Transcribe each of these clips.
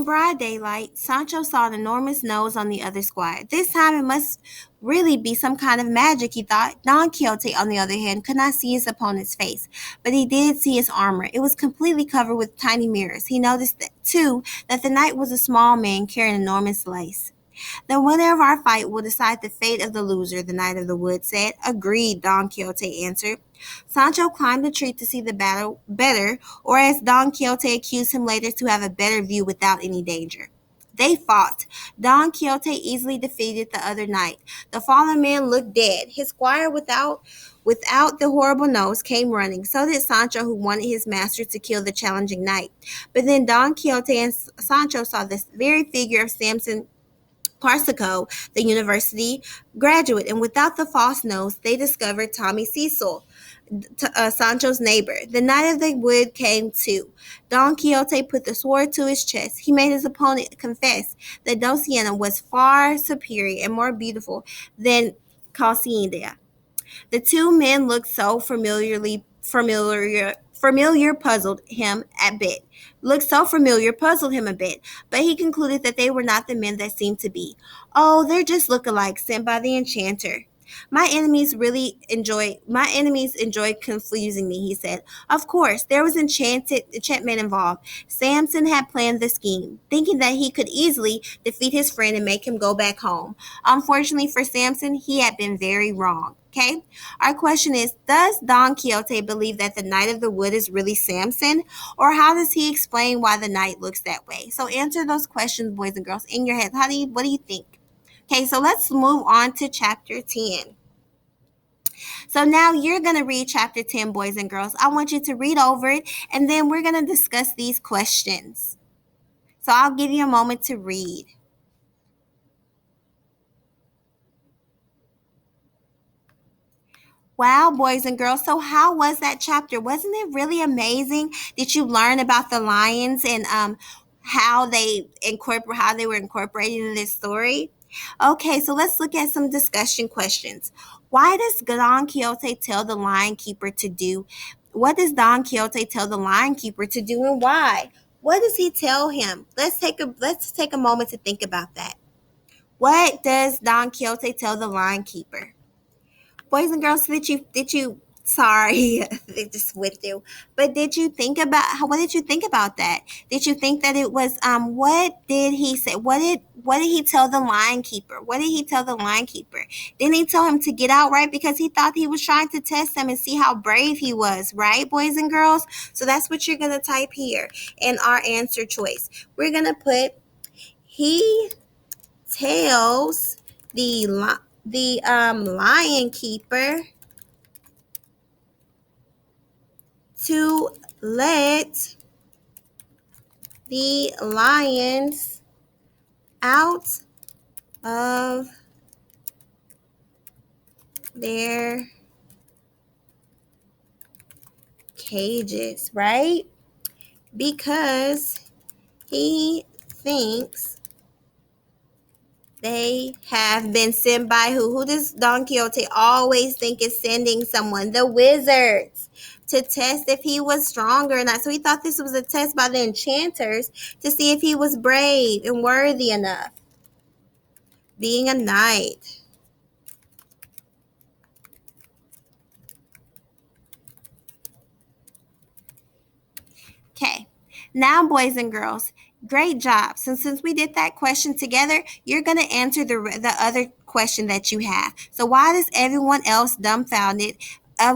broad daylight, Sancho saw an enormous nose on the other squire. This time it must really be some kind of magic, he thought. Don Quixote, on the other hand, could not see his opponent's face, but he did see his armor. It was completely covered with tiny mirrors. He noticed, too, that the knight was a small man carrying enormous lace. The winner of our fight will decide the fate of the loser, the Knight of the Wood said. Agreed, Don Quixote answered. Sancho climbed a tree to see the battle better, or as Don Quixote accused him later, to have a better view without any danger. They fought. Don Quixote easily defeated the other knight. The fallen man looked dead. His squire, without the horrible nose, came running. So did Sancho, who wanted his master to kill the challenging knight. But then Don Quixote and Sancho saw this very figure of Samson Parsico, the university graduate, and without the false nose, they discovered Tommy Cecil, Sancho's neighbor. The Knight of the Wood came too. Don Quixote put the sword to his chest. He made his opponent confess that Dulcinea was far superior and more beautiful than Calcinea. The two men looked so puzzled him a bit, but he concluded that they were not the men that seemed to be. Oh, they're just look-alikes sent by the enchanter. My enemies enjoy confusing me, he said. Of course, there was enchantment involved. Samson had planned the scheme, thinking that he could easily defeat his friend and make him go back home. Unfortunately for Samson, he had been very wrong. Okay? Our question is, does Don Quixote believe that the Knight of the Wood is really Samson? Or how does he explain why the knight looks that way? So answer those questions, boys and girls, in your head. What do you think? Okay, so let's move on to chapter 10. So now you're going to read chapter 10, boys and girls. I want you to read over it, and then we're going to discuss these questions. So I'll give you a moment to read. Wow, boys and girls. So how was that chapter? Wasn't it really amazing? Did you learn about the lions and how they were incorporated in this story? Okay, so let's look at some discussion questions. Why does Don Quixote tell the lion keeper to do? What does Don Quixote tell the lion keeper to do, and why? What does he tell him? Let's take a moment to think about that. What does Don Quixote tell the lion keeper? Boys and girls, did you sorry, it just went through. But what did you think about that? Did you think that it was what did he say? What did he tell the lion keeper? What did he tell the lion keeper? Didn't he tell him to get out, right? Because he thought he was trying to test him and see how brave he was, right, boys and girls? So that's what you're gonna type here in our answer choice. We're gonna put he tells the lion keeper to let the lions out of their cages, right? Because he thinks they have been sent by who? Who does Don Quixote always think is sending someone? The wizards, to test if he was stronger or not. So he thought this was a test by the enchanters to see if he was brave and worthy enough. Being a knight. Okay. Now, boys and girls, great job. So since we did that question together, you're going to answer the other question that you have. So why does everyone else dumbfounded at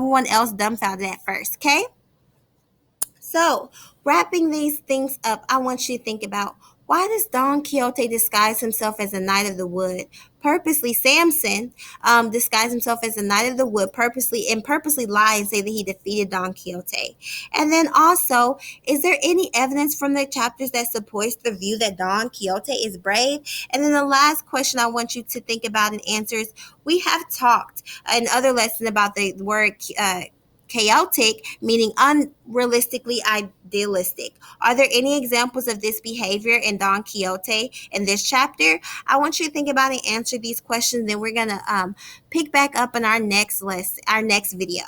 first? Okay? So, wrapping these things up, I want you to think about, why does Don Quixote disguise himself as a Knight of the Wood? Purposely, Samson disguised himself as a Knight of the Wood purposely lie and say that he defeated Don Quixote. And then also, is there any evidence from the chapters that supports the view that Don Quixote is brave? And then the last question I want you to think about and answer is, we have talked in other lessons about the word chaotic, meaning unrealistically idealistic. Are there any examples of this behavior in Don Quixote in this chapter? I want you to think about and answer these questions. Then we're gonna pick back up in our next video.